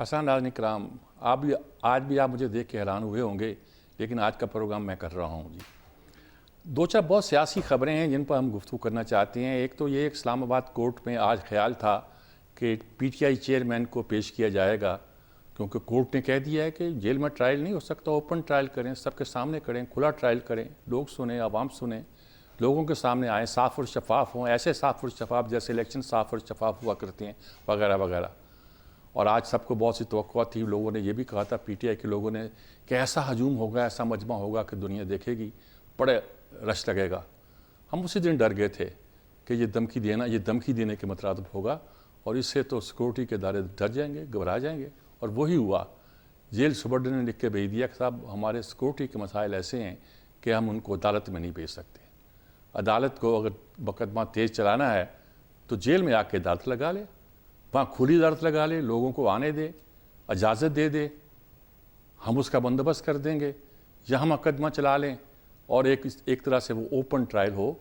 حسن ناظرین کرام، آج بھی آپ مجھے دیکھ کے حیران ہوئے ہوں گے، لیکن آج کا پروگرام میں کر رہا ہوں جی۔ دو چار بہت سیاسی خبریں ہیں جن پر ہم گفتگو کرنا چاہتے ہیں۔ ایک تو یہ ایک اسلام آباد کورٹ میں آج خیال تھا کہ پی ٹی آئی چیئرمین کو پیش کیا جائے گا، کیونکہ کورٹ نے کہہ دیا ہے کہ جیل میں ٹرائل نہیں ہو سکتا، اوپن ٹرائل کریں، سب کے سامنے کریں، کھلا ٹرائل کریں، لوگ سنیں، عوام سنیں، لوگوں کے سامنے آئیں، صاف اور شفاف ہوں، ایسے صاف اور شفاف جیسے الیکشن صاف اور شفاف ہوا کرتے ہیں، وغیرہ وغیرہ۔ اور آج سب کو بہت سی توقع تھی، لوگوں نے یہ بھی کہا تھا پی ٹی آئی کے لوگوں نے کہ ایسا ہجوم ہوگا، ایسا مجمع ہوگا کہ دنیا دیکھے گی، بڑے رش لگے گا۔ ہم اسی دن ڈر گئے تھے کہ یہ دھمکی دینے کے مترادف ہوگا، اور اس سے تو سیکورٹی کے ادارے ڈر جائیں گے، گھبرا جائیں گے، اور وہی ہوا۔ جیل سپرڈنٹ نے لکھ کے بھیج دیا کہ صاحب ہمارے سیکورٹی کے مسائل ایسے ہیں کہ ہم ان کو عدالت میں نہیں بھیج سکتے۔ عدالت کو اگر مقدمہ تیز چلانا ہے تو جیل میں آ کے عدالت لگا لے، وہاں کھلی عدالت لگا لے، لوگوں کو آنے دے، اجازت دے دے، ہم اس کا بندوبست کر دیں گے، یہاں مقدمہ چلا لیں، اور ایک طرح سے وہ اوپن ٹرائل ہو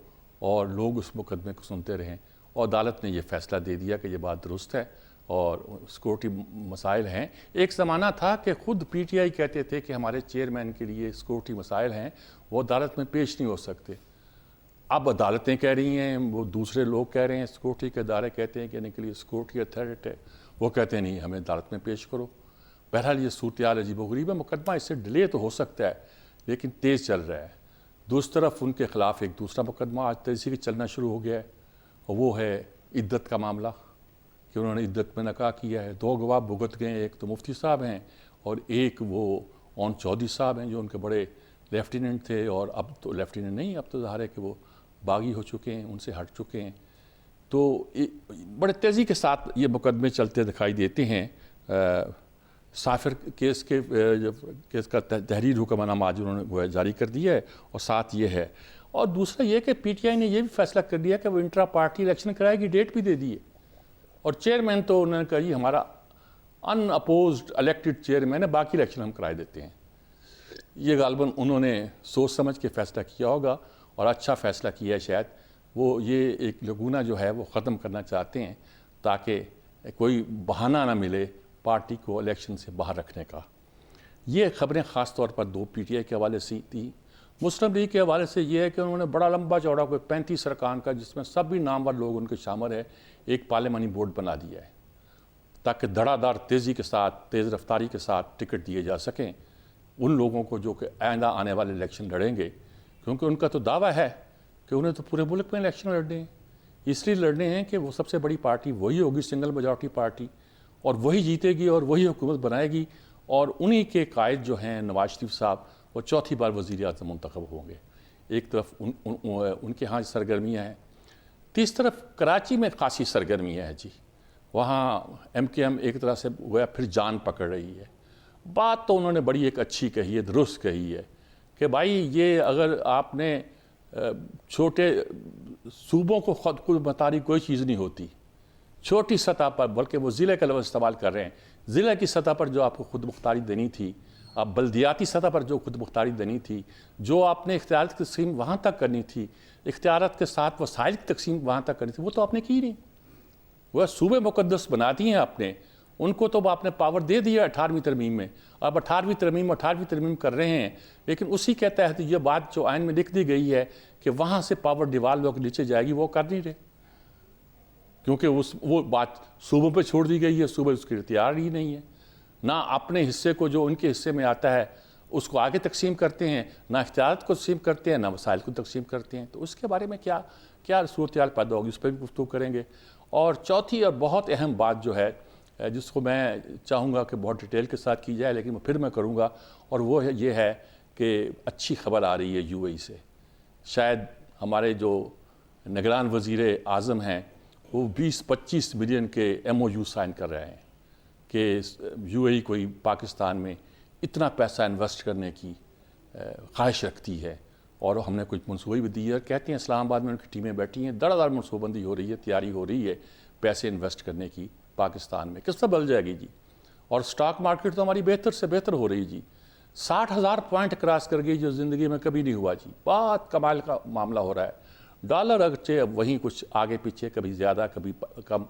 اور لوگ اس مقدمے کو سنتے رہیں۔ اور عدالت نے یہ فیصلہ دے دیا کہ یہ بات درست ہے اور سیکورٹی مسائل ہیں۔ ایک زمانہ تھا کہ خود پی ٹی آئی کہتے تھے کہ ہمارے چیئرمین کے لیے سیکورٹی مسائل ہیں، وہ عدالت میں پیش نہیں ہو سکتے۔ اب عدالتیں کہہ رہی ہیں، وہ دوسرے لوگ کہہ رہے ہیں، سیکورٹی کے ادارے کہتے ہیں کہ ان کے لیے سیکورٹی کا تھریٹ ہے، وہ کہتے ہیں نہیں ہمیں عدالت میں پیش کرو۔ بہرحال یہ صورتحال عجیب و غریب ہے، مقدمہ اس سے ڈیلے تو ہو سکتا ہے لیکن تیز چل رہا ہے۔ دوسری طرف ان کے خلاف ایک دوسرا مقدمہ آج تیزی سے چلنا شروع ہو گیا ہے، اور وہ ہے عدت کا معاملہ، کہ انہوں نے عدت میں نکاح کیا ہے۔ دو گواہ بھگت گئے، ایک تو مفتی صاحب ہیں اور ایک وہ اون چودھری صاحب ہیں جو ان کے بڑے لیفٹیننٹ تھے، اور اب تو لیفٹیننٹ نہیں، اب تو ظاہر ہے کہ وہ باغی ہو چکے ہیں، ان سے ہٹ چکے ہیں۔ تو بڑے تیزی کے ساتھ یہ مقدمے چلتے دکھائی دیتے ہیں۔ سافر کیس کا تحریر حکم نامہ آج انہوں نے جاری کر دیا ہے، اور ساتھ یہ ہے۔ اور دوسرا یہ کہ پی ٹی آئی نے یہ بھی فیصلہ کر دیا کہ وہ انٹرا پارٹی الیکشن کرائے گی، ڈیٹ بھی دے دی ہے۔ اور چیئرمین تو انہوں نے کہا جی ہمارا ان اپوزڈ الیکٹڈ چیئرمین ہے، باقی الیکشن ہم کرائے دیتے ہیں۔ یہ غالباً انہوں نے سوچ سمجھ کے فیصلہ کیا ہوگا، اور اچھا فیصلہ کیا ہے شاید۔ وہ یہ ایک لگونہ جو ہے وہ ختم کرنا چاہتے ہیں تاکہ کوئی بہانہ نہ ملے پارٹی کو الیکشن سے باہر رکھنے کا۔ یہ خبریں خاص طور پر دو پی ٹی آئی کے حوالے سے تھی۔ مسلم لیگ کے حوالے سے یہ ہے کہ انہوں نے بڑا لمبا چوڑا کوئی 35 ارکان کا، جس میں سب بھی نامور لوگ ان کے شامل ہے، ایک پارلیمانی بورڈ بنا دیا ہے تاکہ دھڑا دھڑ تیزی کے ساتھ، تیز رفتاری کے ساتھ ٹکٹ دیے جا سکیں ان لوگوں کو جو کہ آئندہ آنے والے الیکشن لڑیں گے، کیونکہ ان کا تو دعویٰ ہے کہ انہیں تو پورے ملک میں الیکشن لڑنے ہیں۔ اس لیے لڑنے ہیں کہ وہ سب سے بڑی پارٹی وہی ہوگی، سنگل میجورٹی پارٹی، اور وہی جیتے گی اور وہی حکومت بنائے گی، اور انہی کے قائد جو ہیں نواز شریف صاحب، وہ چوتھی بار وزیر اعظم منتخب ہوں گے۔ ایک طرف ان کے ہاں سرگرمیاں ہیں، تیس طرف کراچی میں خاصی سرگرمیاں ہیں جی۔ وہاں ایم کے ایم ایک طرح سے گویا پھر جان پکڑ رہی ہے۔ بات تو انہوں نے بڑی ایک اچھی کہی ہے، درست کہی ہے، کہ بھائی یہ اگر آپ نے چھوٹے صوبوں کو خود مختاری کوئی چیز نہیں ہوتی، چھوٹی سطح پر، بلکہ وہ ضلع کا لفظ استعمال کر رہے ہیں، ضلع کی سطح پر جو آپ کو خود مختاری دینی تھی، اب بلدیاتی سطح پر جو خود مختاری دینی تھی، جو آپ نے اختیارات کی تقسیم وہاں تک کرنی تھی، اختیارات کے ساتھ وسائل کی تقسیم وہاں تک کرنی تھی، وہ تو آپ نے کی نہیں۔ وہ صوبے مقدس بنا دیے ہیں آپ نے، ان کو تو آپ نے پاور دے دیا 18ویں ترمیم میں۔ اب 18ویں ترمیم کر رہے ہیں، لیکن اسی کے تحت یہ بات جو آئین میں لکھ دی گئی ہے کہ وہاں سے پاور ڈیوالو ہو کے نیچے جائے گی، وہ کر نہیں رہے، کیونکہ وہ بات صوبوں پہ چھوڑ دی گئی ہے، صوبے اس کی اختیار ہی نہیں ہے۔ نہ اپنے حصے کو جو ان کے حصے میں آتا ہے اس کو آگے تقسیم کرتے ہیں، نہ اختیارات کو تقسیم کرتے ہیں، نہ وسائل کو تقسیم کرتے ہیں۔ تو اس کے بارے میں کیا صورتحال پیدا ہوگی، اس پہ بھی گفتگو کریں گے۔ اور چوتھی اور بہت اہم بات جو ہے، جس کو میں چاہوں گا کہ بہت ڈیٹیل کے ساتھ کی جائے، لیکن پھر میں کروں گا، اور وہ یہ ہے کہ اچھی خبر آ رہی ہے یو اے ای سے۔ شاید ہمارے جو نگران وزیر اعظم ہیں وہ 20-25 ملین کے ایم او یو سائن کر رہے ہیں کہ یو اے ای کوئی پاکستان میں اتنا پیسہ انویسٹ کرنے کی خواہش رکھتی ہے، اور ہم نے کچھ منصوبے بھی دی ہے۔ کہتے ہیں اسلام آباد میں ان کی ٹیمیں بیٹھی ہیں، دڑ منصوبہ بندی ہو رہی ہے، تیاری ہو رہی ہے پیسے انویسٹ کرنے کی پاکستان میں۔ کس طرح بدل جائے گی جی؟ اور سٹاک مارکیٹ تو ہماری بہتر سے بہتر ہو رہی جی، 60,000 پوائنٹ کراس کر گئی، جو زندگی میں کبھی نہیں ہوا جی۔ بہت کمال کا معاملہ ہو رہا ہے۔ ڈالر اگرچہ اب وہیں کچھ آگے پیچھے، کبھی زیادہ کبھی کم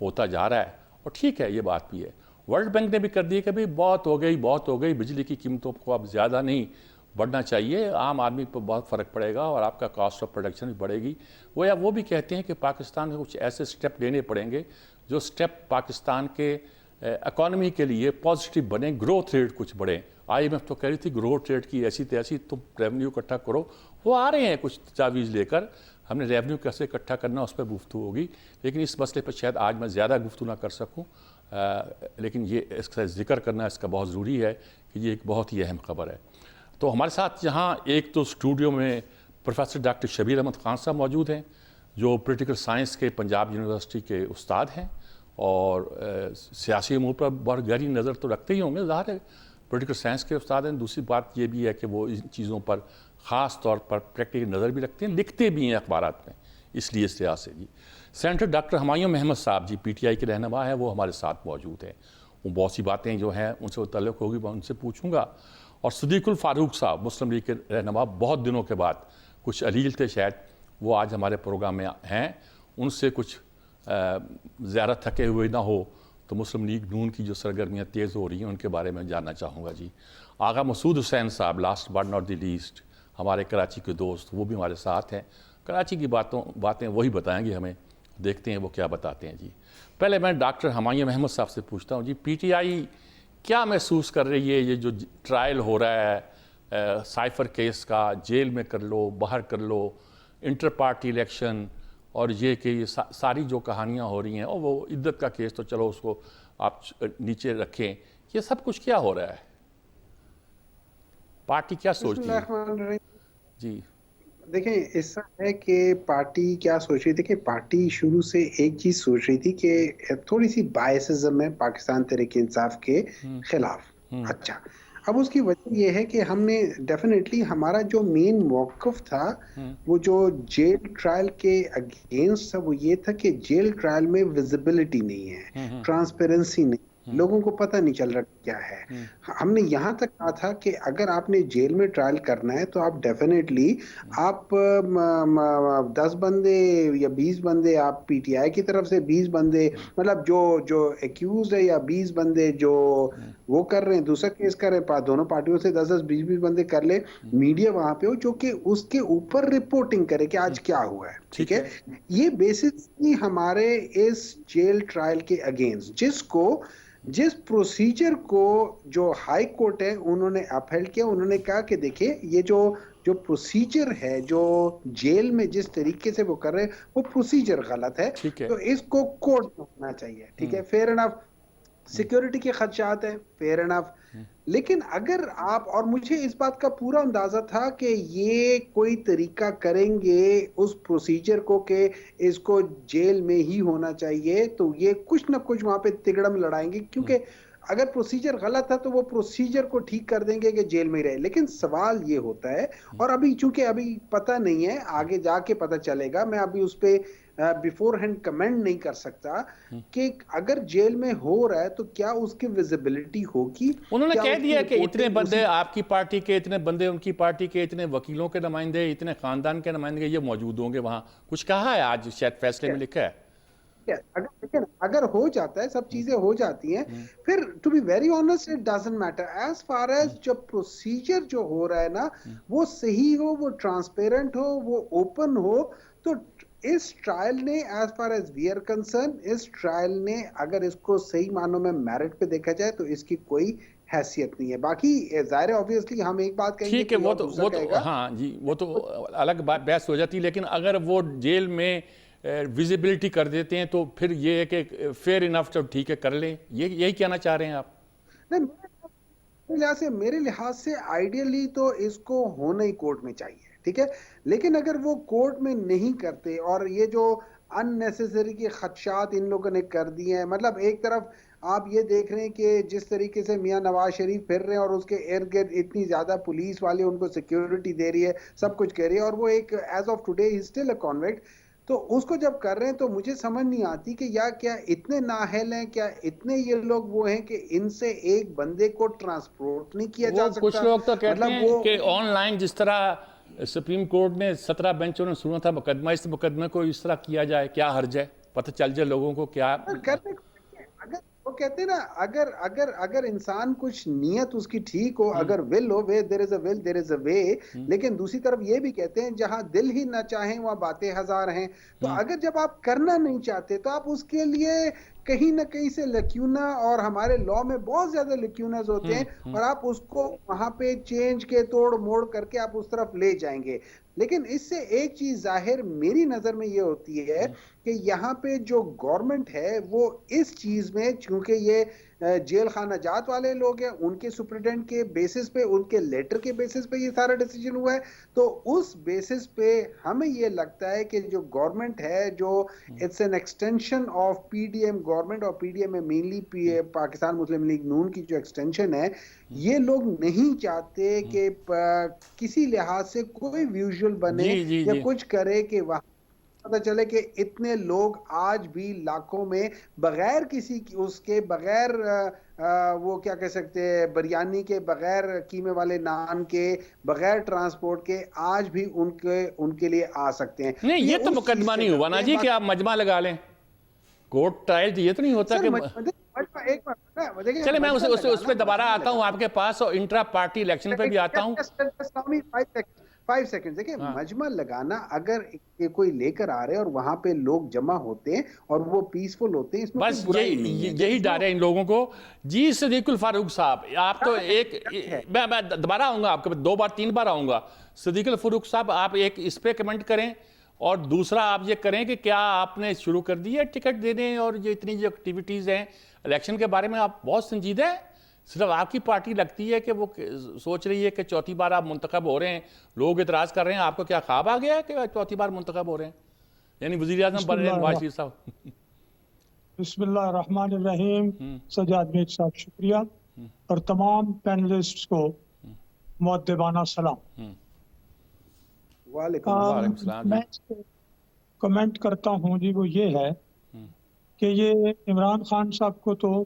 ہوتا جا رہا ہے، اور ٹھیک ہے، یہ بات بھی ہے۔ ورلڈ بینک نے بھی کر دی کہ بھئی بہت ہو گئی بجلی کی قیمتوں کو اب زیادہ نہیں بڑھنا چاہیے, عام آدمی پر بہت فرق پڑے گا اور آپ کا کاسٹ آف پروڈکشن بھی بڑھے گی. وہ بھی کہتے ہیں کہ پاکستان کو کچھ ایسے سٹیپ لینے پڑیں گے جو سٹیپ پاکستان کے اکانومی کے لیے پازیٹیو بنے, گروتھ ریٹ کچھ بڑھے. IMF تو کہہ رہی تھی گروتھ ریٹ کی ایسی تیسی تم ریونیو اکٹھا کرو, وہ آ رہے ہیں کچھ تجاویز لے کر. ہم نے ریونیو کیسے اکٹھا کرنا اس پر گفتگو ہوگی, لیکن اس مسئلے پر شاید آج میں زیادہ گفتگو نہ کر سکوں, لیکن یہ اس کا ذکر کرنا اس کا بہت ضروری ہے کہ یہ ایک بہت ہی اہم خبر ہے. تو ہمارے ساتھ یہاں ایک تو اسٹوڈیو میں پروفیسر ڈاکٹر شبیر احمد خان صاحب موجود ہیں, جو پولیٹیکل سائنس کے پنجاب یونیورسٹی کے استاد ہیں اور سیاسی امور پر بہت گہری نظر تو رکھتے ہی ہوں گے, ظاہر ہے پولیٹیکل سائنس کے استاد ہیں. دوسری بات یہ بھی ہے کہ وہ ان چیزوں پر خاص طور پر پریکٹیکل نظر بھی رکھتے ہیں, لکھتے بھی ہیں اخبارات میں, اس لیے اس لحاظ سے. جی سینیٹر ڈاکٹر ہمایوں محمد صاحب جی PTI کے رہنما ہیں, وہ ہمارے ساتھ موجود ہیں. وہ بہت سی باتیں جو ہیں ان سے تعلق ہوگی میں ان سے پوچھوں گا. اور صدیق الفاروق صاحب مسلم لیگ کے رہنما, بہت دنوں کے بعد, کچھ علیل تھے شاید, وہ آج ہمارے پروگرام میں ہیں. ان سے کچھ زیادہ تھکے ہوئے نہ ہو تو مسلم لیگ نون کی جو سرگرمیاں تیز ہو رہی ہیں ان کے بارے میں جاننا چاہوں گا. جی آغا مسعود حسین صاحب, last but not the least, ہمارے کراچی کے دوست, وہ بھی ہمارے ساتھ ہیں. کراچی کی باتیں وہی بتائیں گے ہمیں, دیکھتے ہیں وہ کیا بتاتے ہیں. جی پہلے میں ڈاکٹر ہمایوں محمد صاحب سے پوچھتا ہوں, جی PTI کیا محسوس کر رہی ہے, یہ جو ٹرائل ہو رہا ہے سائفر کیس کا, جیل میں کر لو باہر کر لو, انٹر پارٹی الیکشن, اور یہ کہ یہ ساری جو کہانیاں ہو رہی ہیں, اور وہ عدت کا کیس تو چلو اس کو آپ نیچے رکھیں, یہ سب کچھ کیا ہو رہا ہے, پارٹی کیا سوچتی ہے؟ جی دیکھیں ایسا ہے کہ پارٹی کیا سوچ رہی تھی کہ پارٹی شروع سے ایک چیز سوچ رہی تھی کہ تھوڑی سی بائسزم ہے پاکستان تحریک انصاف کے خلاف. اچھا, اب اس کی وجہ یہ ہے کہ ہم نے ڈیفینیٹلی ہمارا جو مین موقف تھا وہ جو جیل ٹرائل کے اگینسٹ تھا, وہ یہ تھا کہ جیل ٹرائل میں ویزیبلٹی نہیں ہے, ٹرانسپیرنسی نہیں, لوگوں کو پتہ نہیں چل رہا کیا ہے. ہم نے یہاں تک کہا تھا کہ اگر آپ نے جیل میں ٹرائل کرنا ہے تو آپ ڈیفینیٹلی آپ 10 بندے یا 20 بندے, آپ PTI کی طرف سے 20 بندے, مطلب جو ایکیوزڈ ہے, یا 20 بندے جو وہ کر رہے ہیں دوسرا کیس کر رہے ہیں, دونوں پارٹیوں سے 10-10 20-20 بندے کر لے. میڈیا وہاں پہ ہو جو کہ اس کے اوپر رپورٹنگ کرے کہ آج کیا ہوا ہے. ٹھیک ہے, یہ بیسکلی ہمارے اس جیل ٹرائل کے اگینسٹ, جس پروسیجر کو جو ہائی کورٹ ہے انہوں نے اپہیلڈ کیا. انہوں نے کہا کہ دیکھیں یہ جو پروسیجر ہے, جو جیل میں جس طریقے سے وہ کر رہے ہیں وہ پروسیجر غلط ہے, تو اس کو کورٹ میں ہونا چاہیے. ٹھیک ہے, فیئر انف. سیکیورٹی کے خدشات ہیں, فیئر انف. لیکن اگر آپ, اور مجھے اس بات کا پورا اندازہ تھا کہ یہ کوئی طریقہ کریں گے اس پروسیجر کو کہ اس کو جیل میں ہی ہونا چاہیے, تو یہ کچھ نہ کچھ وہاں پہ تگڑم لڑائیں گے, کیونکہ اگر پروسیجر غلط ہے تو وہ پروسیجر کو ٹھیک کر دیں گے کہ جیل میں رہے. لیکن سوال یہ ہوتا ہے, اور ابھی چونکہ ابھی پتہ نہیں ہے, آگے جا کے پتہ چلے گا, میں ابھی اس پہ بیفور ہینڈ کمنٹ نہیں کر سکتا کہ اگر جیل میں ہو رہا ہے تو کیا اس کی ویزیبلٹی ہوگی. انہوں نے کہہ دیا کہ اتنے بندے آپ کی پارٹی کے, اتنے بندے ان کی پارٹی کے, اتنے وکیلوں کے نمائندے, اتنے خاندان کے نمائندے یہ موجود ہوں گے وہاں. کچھ کہا ہے آج شاید فیصلے میں لکھا ہے. اگر ہو جاتا ہے, سب چیزیں ہو جاتی ہیں, پھر to be very honest it doesn't matter as far as جب پروسیجر جو ہو رہا ہے نا وہ صحیح ہو, وہ ٹرانسپیرنٹ ہو, وہ اوپن ہو. تو اس ٹرائل نے as far as we are concern, اس ٹرائل نے اگر اس کو صحیح معنوں میں میرٹ پہ دیکھا جائے تو اس کی کوئی حیثیت نہیں ہے. باقی ظاہر ہے ہم ایک بات کہیں گے, ٹھیک ہے, وہ تو ہاں جی, وہ تو الگ بحث ہو جاتی, لیکن اگر وہ جیل میں ویزیبلٹی کر دیتے ہیں تو پھر یہ ہے کہ فیئر انف, تو ٹھیک ہے کر لیں, یہی کہنا چاہ رہے ہیں آپ؟ میرے لحاظ سے آئیڈیلی تو اس کو ہونا ہی کورٹ میں چاہیے. ٹھیک ہے, لیکن اگر وہ کورٹ میں نہیں کرتے, اور یہ جو اننیسیسری کے خدشات ان لوگوں نے کر دیے ہیں, مطلب ایک طرف آپ یہ دیکھ رہے ہیں کہ جس طریقے سے میاں نواز شریف پھر رہے ہیں اور اس کے ارد گرد اتنی زیادہ پولیس والے ان کو سیکیورٹی دے رہی ہے, سب کچھ کہہ رہی ہے, اور وہ ایک as of today he still a convict. تو اس کو جب کر رہے ہیں تو مجھے سمجھ نہیں آتی کہ یا کیا اتنے نااہل ہیں, کیا اتنے یہ لوگ وہ ہیں کہ ان سے ایک بندے کو ٹرانسپورٹ نہیں کیا جا سکتا. کچھ لوگ تو کہتے ہیں کہ آن لائن جس طرح سپریم کورٹ نے 17 بینچوں نے سنا تھا مقدمہ, اس مقدمے کو اس طرح کیا جائے, کیا حرج ہے, پتہ چل جائے لوگوں کو کیا. کہتے ہیں نا اگر انسان کچھ نیت اس کی ٹھیک ہو, اگر ول ہو, دیر از اے ول دیر از اے وے, لیکن دوسری طرف یہ بھی کہتے ہیں جہاں دل ہی نہ چاہیں وہاں باتیں ہزار ہیں. تو اگر جب آپ کرنا نہیں چاہتے تو آپ اس کے لیے کہیں نہ کہیں سے لکیونا, اور ہمارے لا میں بہت زیادہ لکیوناز ہوتے ہیں, اور آپ اس کو وہاں پہ چینج کے توڑ موڑ کر کے آپ اس طرف لے جائیں گے. لیکن اس سے ایک چیز ظاہر میری نظر میں یہ ہوتی ہے کہ یہاں پہ جو گورنمنٹ ہے وہ اس چیز میں, چونکہ یہ جیل خانہ جات والے لوگ ہیں, ان کے سپرنٹینڈنٹ کے بیسس پہ, ان کے لیٹر کے بیسس پہ یہ سارا ڈیسیجن ہوا ہے, تو اس بیسس پہ ہمیں یہ لگتا ہے کہ جو گورنمنٹ ہے, جو it's an extension of P D M government, اور پی ڈی ایم میں مینلی پاکستان مسلم لیگ نون کی جو ایکسٹینشن ہے, یہ لوگ نہیں چاہتے کہ کسی لحاظ سے کوئی ویژول بنے یا کچھ کرے کہ وہاں پتا چلے کہ اتنے لوگ آج بھی لاکھوں میں بغیر کسی اس کے, بغیر وہ کیا کہہ سکتے ہیں, بریانی کے, بغیر قیمے والے نان کے, بغیر ٹرانسپورٹ کے, آج بھی ان کے لیے آ سکتے ہیں. نہیں, یہ تو مقدمہ نہیں ہوا نا جی کہ آپ مجمع لگا لیں, کورٹ ٹرائل, یہ تو نہیں ہوتا کہ چلے میں اس پہ دوبارہ آتا ہوں آپ کے پاس, اور انٹرا پارٹی الیکشن پہ بھی آتا ہوں. 5 سیکنڈ دیکھیں, مجمع لگانا اگر کوئی لے کر آ رہے اور وہاں پہ لوگ جمع ہوتے ہیں اور وہ پیسفل ہوتے ہیں, اس میں بس یہی ڈر ہے ان لوگوں کو. جی صدیق الفاروق صاحب, آپ تو ایک, میں دوبارہ آؤں گا آپ کے 2 بار 3 بار آؤں گا. صدیق الفاروق صاحب, آپ ایک اس پہ کمنٹ کریں, اور دوسرا آپ یہ کریں کہ کیا آپ نے شروع کر دی ہے ٹکٹ دینے, اور یہ اتنی جو ایکٹیویٹیز ہیں الیکشن کے بارے میں, آپ بہت سنجیدہ ہیں. صرف آپ کی پارٹی لگتی ہے کہ وہ سوچ رہی ہے کہ چوتھی بار آپ منتخب ہو رہے ہیں, لوگ اعتراض کر رہے ہیں, آپ کو کیا خواب آ گیا ہے کہ چوتھی بار منتخب ہو رہے ہیں, یعنی وزیر اعظم بن رہے ہیں نواز شریف صاحب؟ بسم اللہ الرحمن الرحیم. سجاد میٹ صاحب شکریہ, اور تمام پینلسٹ کو مؤدبانہ سلام. وعلیکم السلام. میں کمنٹ کرتا ہوں جی, وہ یہ ہے کہ یہ عمران خان صاحب کو تو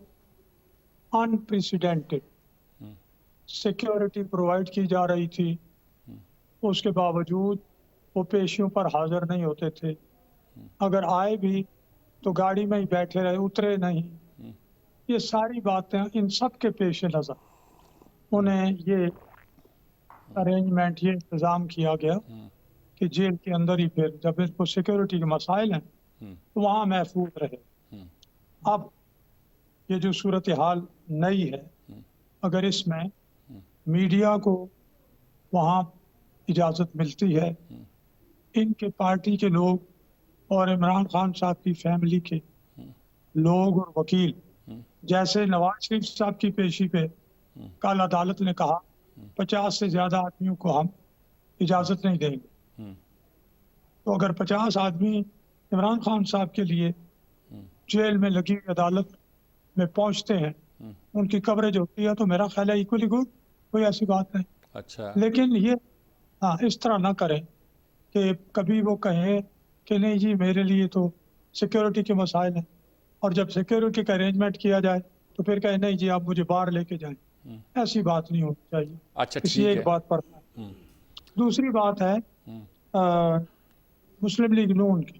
انپریسیڈنٹڈ سیکیورٹی پرووائڈ کی جا رہی تھی, اس کے باوجود وہ پیشیوں پر حاضر نہیں ہوتے تھے, اگر آئے بھی تو گاڑی میں ہی بیٹھے رہے, اترے نہیں. یہ ساری باتیں ان سب کے پیش نظر انہیں یہ ارینجمنٹ, یہ انتظام کیا گیا کہ جیل کے اندر ہی پھر جب اس کو سیکیورٹی کے مسائل ہیں تو وہاں محفوظ رہے. اب یہ جو صورتحال نئی ہے, اگر اس میں میڈیا کو وہاں اجازت ملتی ہے, ان کے پارٹی کے لوگ اور عمران خان صاحب کی فیملی کے لوگ اور وکیل, جیسے نواز شریف صاحب کی پیشی پہ کل عدالت نے کہا 50 سے زیادہ آدمیوں کو ہم اجازت نہیں دیں گے, تو اگر 50 آدمی عمران خان صاحب کے لیے جیل میں لگی عدالت میں پہنچتے ہیں, ان کی کوریج ہوتی ہے, تو میرا خیال ہے ایکولی گڈ, کوئی ایسی بات نہیں. اچھا, لیکن یہ اس طرح نہ کریں کہ کبھی وہ کہیں کہ نہیں جی میرے لیے تو سیکیورٹی کے مسائل ہیں, اور جب سیکیورٹی کا ارینجمنٹ کیا جائے تو پھر کہیں نہیں جی آپ مجھے باہر لے کے جائیں. ایسی بات نہیں ہونی چاہیے. اچھا اسی ایک بات پر. دوسری بات ہے مسلم لیگ نون کی.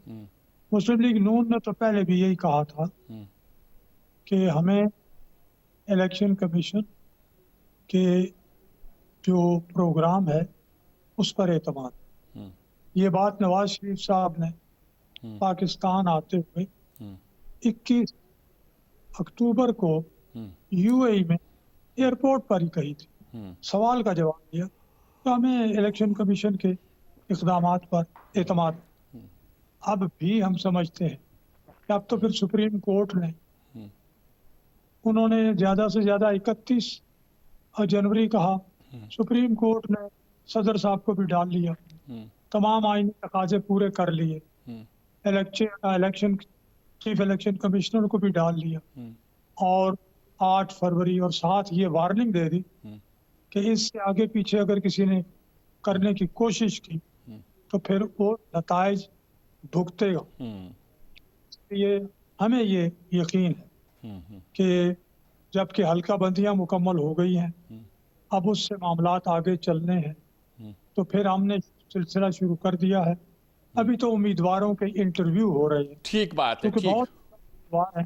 مسلم لیگ نون نے تو پہلے بھی یہی کہا تھا کہ ہمیں الیکشن کمیشن کے جو پروگرام ہے اس پر اعتماد. یہ بات نواز شریف صاحب نے پاکستان آتے ہوئے 21 اکتوبر کو یو اے ای میں ایئرپورٹ پر ہی کہی تھی. سوال کا جواب دیا تو ہمیں الیکشن کمیشن کے اقدامات پر اعتماد. اب بھی ہم سمجھتے ہیں کہ اب تو پھر سپریم کورٹ نے, انہوں نے زیادہ سے زیادہ 31 جنوری کہا, سپریم کورٹ نے صدر صاحب کو بھی ڈال لیا, تمام آئینی تقاضے پورے کر لیے, الیکشن چیف الیکشن کمشنر کو بھی ڈال لیا, اور 8 فروری اور ساتھ یہ وارننگ دے دی کہ اس سے آگے پیچھے اگر کسی نے کرنے کی کوشش کی تو پھر وہ نتائج بھگتے گا. یہ ہمیں یہ یقین ہے کہ جب کہ حلقہ بندیاں مکمل ہو گئی ہیں, اب اس سے معاملات آگے چلنے ہیں, تو پھر ہم نے سلسلہ شروع کر دیا ہے. ابھی تو امیدواروں کے انٹرویو ہو رہے ہیں, ٹھیک بات ہے, کیونکہ بہت امیدوار ہیں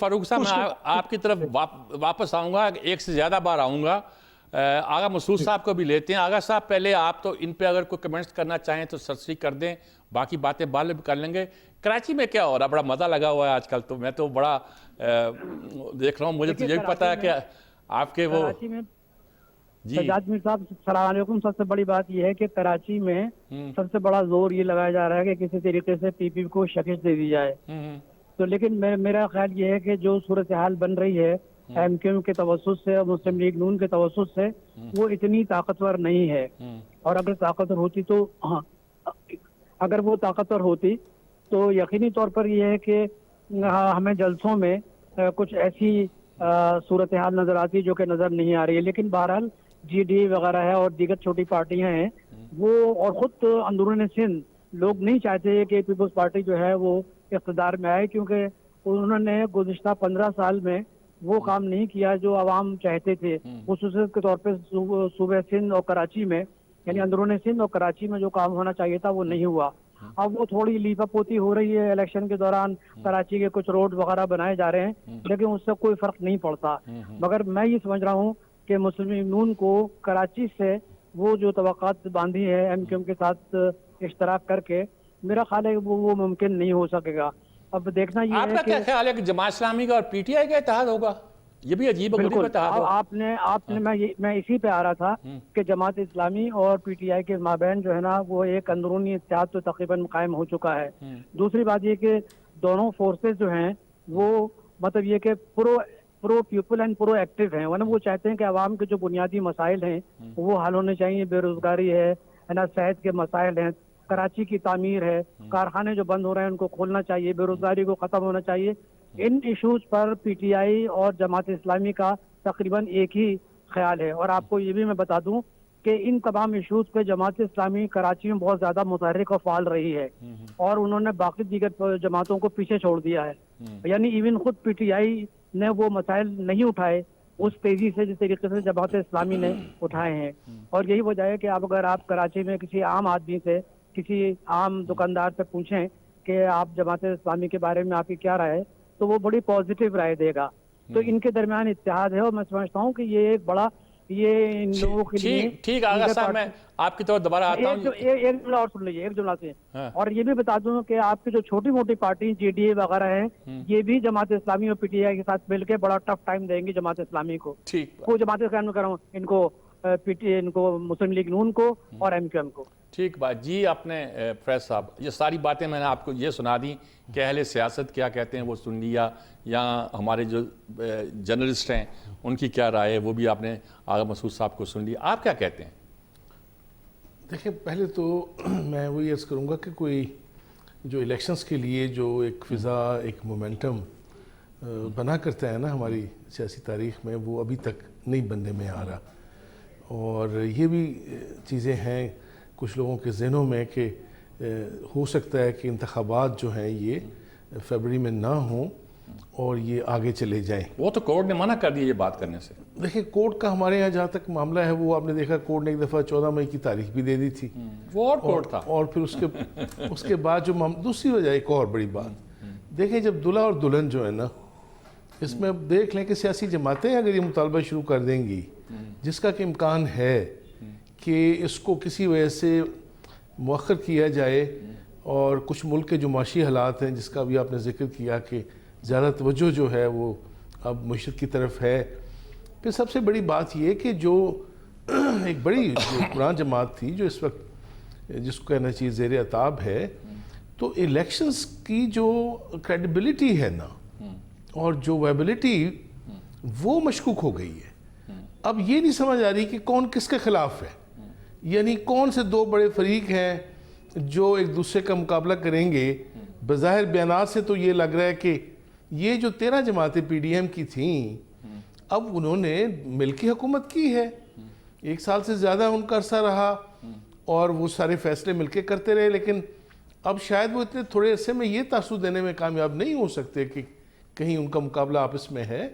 فاروق صاحب میں آپ کی طرف واپس آؤں گا, ایک سے زیادہ بار آؤں گا. آغا مسعود صاحب کو بھی لیتے ہیں. آغا صاحب پہلے آپ تو ان پہ اگر کوئی کمنٹس کرنا چاہیں تو سرسری کر دیں, باقی باتیں بعد میں کر لیں گے. کراچی میں کیا ہو رہا ہے؟ بڑا مزہ لگا ہوا ہے آج کل, تو میں تو بڑا دیکھ رہا ہوں. مجھے تو یہ بھی پتا ہے کہ آپ کے وہ کراچی میں جی سجاد میر صاحب السلام علیکم. سب سے بڑی بات یہ ہے کہ کراچی میں سب سے بڑا زور یہ لگایا جا رہا ہے کہ کسی طریقے سے پی پی کو شکست دے دی جائے. تو لیکن میرا خیال یہ ہے کہ جو صورتحال بن رہی ہے ایم کیو ایم کے توسط سے اور مسلم لیگ نون کے توسط سے, وہ اتنی طاقتور نہیں ہے. اور اگر طاقتور ہوتی تو اگر وہ طاقتور ہوتی تو یقینی طور پر یہ ہے کہ ہمیں جلسوں میں کچھ ایسی صورتحال نظر آتی جو کہ نظر نہیں آ رہی ہے. لیکن بہرحال جی ڈی وغیرہ ہے اور دیگر چھوٹی پارٹیاں ہیں وہ, اور خود اندرون سندھ لوگ نہیں چاہتے کہ پیپلز پارٹی جو ہے وہ اقتدار میں آئے, کیونکہ انہوں نے گزشتہ 15 سال میں وہ کام نہیں کیا جو عوام چاہتے تھے. خصوصیت کے طور پہ صوبہ سندھ اور کراچی میں, یعنی اندرون سندھ اور کراچی میں جو کام ہونا چاہیے تھا وہ نہیں ہوا. اب وہ تھوڑی لیپا پوتی ہو رہی ہے الیکشن کے دوران, کراچی کے کچھ روڈ وغیرہ بنائے جا رہے ہیں لیکن اس سے کوئی فرق نہیں پڑتا. مگر میں یہ سمجھ رہا ہوں کہ مسلم لیگ نون کو کراچی سے وہ جو توقعات باندھی ہے ایم کیو ایم کے ساتھ اشتراک کر کے, میرا خیال ہے وہ ممکن نہیں ہو سکے گا. اب دیکھنا یہ آپ ہے کا کہ کیا خیال ہے کہ جماعت اسلامی کا اور پی ٹی آئی کا اتحاد ہوگا؟ یہ بھی عجیب و غریب بالکل اتحاد ہوگا. آپ نے میں اسی پہ آ رہا تھا کہ جماعت اسلامی اور پی ٹی آئی کے مابین جو ہے نا وہ ایک اندرونی اتحاد تو تقریباً قائم ہو چکا ہے. دوسری بات یہ کہ دونوں فورسز جو ہیں وہ مطلب یہ کہ پرو پیپل اینڈ پرو ایکٹیو ہیں, ورنہ وہ چاہتے ہیں کہ عوام کے جو بنیادی مسائل ہیں وہ حل ہونے چاہیے. بے روزگاری ہے نا, صحت کے مسائل ہیں, کراچی کی تعمیر ہے, کارخانے جو بند ہو رہے ہیں ان کو کھولنا چاہیے, بے روزگاری کو ختم ہونا چاہیے. ان issues per P T I اور جماعت اسلامی کا تقریباً ایک ہی خیال ہے. اور آپ کو یہ بھی میں بتا دوں کہ ان تمام ایشوز پہ جماعت اسلامی کراچی میں بہت زیادہ متحرک اور فعال رہی ہے, اور انہوں نے باقی دیگر جماعتوں کو پیچھے چھوڑ دیا ہے. یعنی ایون خود پی ٹی آئی نے وہ مسائل نہیں اٹھائے اس تیزی سے جس طریقے سے جماعت اسلامی نے اٹھائے ہیں. اور یہی وجہ ہے کہ اب اگر آپ کراچی میں کسی عام آدمی سے, کسی عام دکاندار سے پوچھیں کہ آپ جماعت اسلامی کے بارے میں آپ کی کیا رائے ہے, تو وہ بڑی پازیٹیو رائے دے گا. تو ان کے درمیان اتحاد ہے, اور میں سمجھتا ہوں کہ یہ ایک بڑا یہ ان لوگوں کے لیے ٹھیک. آغا صاحب میں آپ کی طرف دوبارہ آتا ہوں. ایک جملہ اور سن لیجیے, ایک جملہ سے. اور یہ بھی بتا دوں کہ آپ کی جو چھوٹی موٹی پارٹی جے ڈی اے وغیرہ ہیں یہ بھی جماعت اسلامی اور پی ٹی آئی کے ساتھ مل کے بڑا ٹف ٹائم دیں گی جماعت اسلامی کو. وہ جماعت اسلامی کر رہا ہوں ان کو مسلم لیگ نون کو اور ایم کیو ایم کو. ٹھیک بات جی. آپ نے فیض صاحب یہ ساری باتیں میں نے آپ کو یہ سنا دی کہ اہل سیاست کیا کہتے ہیں وہ سن لیا, یا ہمارے جو جرنلسٹ ہیں ان کی کیا رائے ہے وہ بھی آپ نے آغا مسعود صاحب کو سن لیا. آپ کیا کہتے ہیں؟ دیکھیں, پہلے تو میں وہی عرض کروں گا کہ کوئی جو الیکشنز کے لیے جو ایک فضا, ایک مومنٹم بنا کرتا ہے نا ہماری سیاسی تاریخ میں, وہ ابھی تک نہیں بننے میں آ رہا. اور یہ بھی چیزیں ہیں کچھ لوگوں کے ذہنوں میں کہ ہو سکتا ہے کہ انتخابات جو ہیں یہ فروری میں نہ ہوں اور یہ آگے چلے جائیں. وہ تو کورٹ نے منع کر دیا یہ بات کرنے سے. دیکھیں, کورٹ کا ہمارے یہاں جہاں تک معاملہ ہے وہ آپ نے دیکھا کورٹ نے ایک دفعہ 14 مئی کی تاریخ بھی دے دی تھی. وہ اور کورٹ تھا. اور پھر اس کے بعد جو دوسری وجہ ایک اور بڑی بات, دیکھیں جب دلہا اور دلہن جو ہے نا, اس میں اب دیکھ لیں کہ سیاسی جماعتیں اگر یہ مطالبہ شروع کر دیں گی, جس کا کہ امکان ہے کہ اس کو کسی وجہ سے مؤخر کیا جائے, اور کچھ ملک کے جو معاشی حالات ہیں جس کا بھی آپ نے ذکر کیا کہ زیادہ توجہ جو ہے وہ اب معیشت کی طرف ہے. پھر سب سے بڑی بات یہ کہ جو ایک بڑی جو قرآن جماعت تھی جو اس وقت جس کو کہنا چاہیے زیر عتاب ہے, تو الیکشنز کی جو کریڈیبلٹی ہے نا اور جو ویبلٹی وہ مشکوک ہو گئی ہے. اب یہ نہیں سمجھ آ رہی کہ کون کس کے خلاف ہے, یعنی کون سے دو بڑے فریق ہیں جو ایک دوسرے کا مقابلہ کریں گے. بظاہر بیانات سے تو یہ لگ رہا ہے کہ یہ جو 13 جماعتیں پی ڈی ایم کی تھیں اب انہوں نے مل کی حکومت کی ہے, 1 سال سے زیادہ ان کا عرصہ رہا اور وہ سارے فیصلے مل کے کرتے رہے, لیکن اب شاید وہ اتنے تھوڑے عرصے میں یہ تاثر دینے میں کامیاب نہیں ہو سکتے کہ کہیں ان کا مقابلہ آپس میں ہے.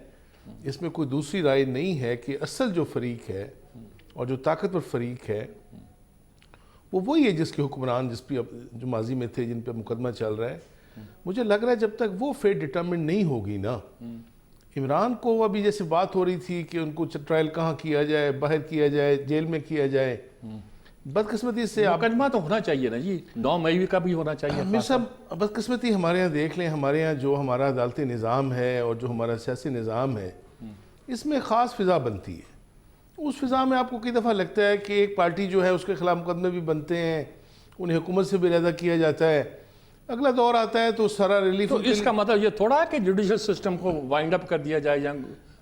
اس میں کوئی دوسری رائے نہیں ہے کہ اصل جو فریق ہے اور جو طاقتور فریق ہے وہ وہی ہے جس کے حکمران جو ماضی میں تھے, جن پہ مقدمہ چل رہا ہے. مجھے لگ رہا ہے جب تک وہ فیٹ ڈٹرمنٹ نہیں ہوگی نا، عمران کو ابھی جیسے بات ہو رہی تھی کہ ان کو ٹرائل کہاں کیا جائے، باہر کیا جائے، جیل میں کیا جائے، بدقسمتی سے مقدمہ تو ہونا چاہیے نا جی، 9 مئی کا بھی ہونا چاہیے. میں سب بدقسمتی ہمارے یہاں دیکھ لیں، ہمارے یہاں جو ہمارا عدالتی نظام ہے اور جو ہمارا سیاسی نظام ہے، اس میں خاص فضا بنتی ہے. اس فضا میں آپ کو کئی دفعہ لگتا ہے کہ ایک پارٹی جو ہے اس کے خلاف مقدمے بھی بنتے ہیں، انہیں حکومت سے بھی علیحدہ کیا جاتا ہے، اگلا دور آتا ہے تو سارا ریلیف. تو اس کا مطلب یہ تھوڑا کہ جوڈیشل سسٹم کو وائنڈ اپ کر دیا جائے یا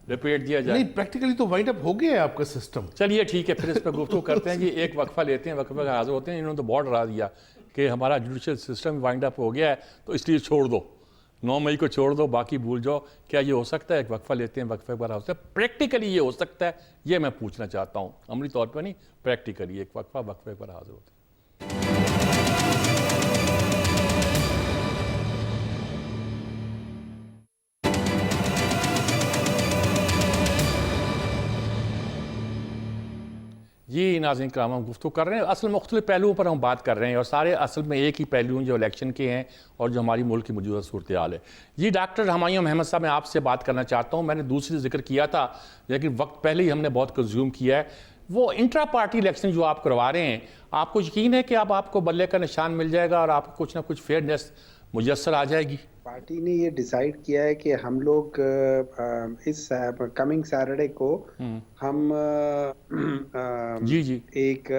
ریپیٹ دیا جائے؟ نہیں، پریکٹیکلی تو وائنڈ اپ ہو گیا ہے آپ کا سسٹم. چلیے ٹھیک ہے، پھر اس پہ گفتگو کرتے ہیں جی. ایک وقفہ لیتے ہیں، وقفے کا حاضر ہوتے ہیں. انہوں نے تو بہت ڈرا دیا کہ ہمارا جوڈیشل سسٹم وائنڈ اپ ہو گیا ہے تو اس لیے چھوڑ دو، 9 مئی کو چھوڑ دو، باقی بھول جاؤ. کیا یہ ہو سکتا ہے؟ ایک وقفہ لیتے ہیں، وقفے پر ہوتا ہے. پریکٹیکلی یہ ہو سکتا ہے، یہ میں پوچھنا چاہتا ہوں، عملی طور پہ نہیں، پریکٹیکلی. ایک وقفہ، وقفے پر حاضر ہوتے ہیں. جی ناظرین کرام، ہم گفتگو کر رہے ہیں، اصل مختلف پہلوؤں پر ہم بات کر رہے ہیں، اور سارے اصل میں ایک ہی پہلو جو الیکشن کے ہیں اور جو ہماری ملک کی موجودہ صورتحال ہے. جی ڈاکٹر ہمایوں محمد صاحب، میں آپ سے بات کرنا چاہتا ہوں. میں نے دوسری ذکر کیا تھا لیکن وقت پہلے ہی ہم نے بہت کنزیوم کیا ہے. وہ انٹرا پارٹی الیکشن جو آپ کروا رہے ہیں، آپ کو یقین ہے کہ اب آپ کو بلے کا نشان مل جائے گا اور آپ کو کچھ نہ کچھ فیئرنیس میسر آ جائے گی؟ پارٹی نے یہ ڈیسائیڈ کیا ہے کہ ہم لوگ اس کمنگ سیٹرڈے کو ہم جی ایک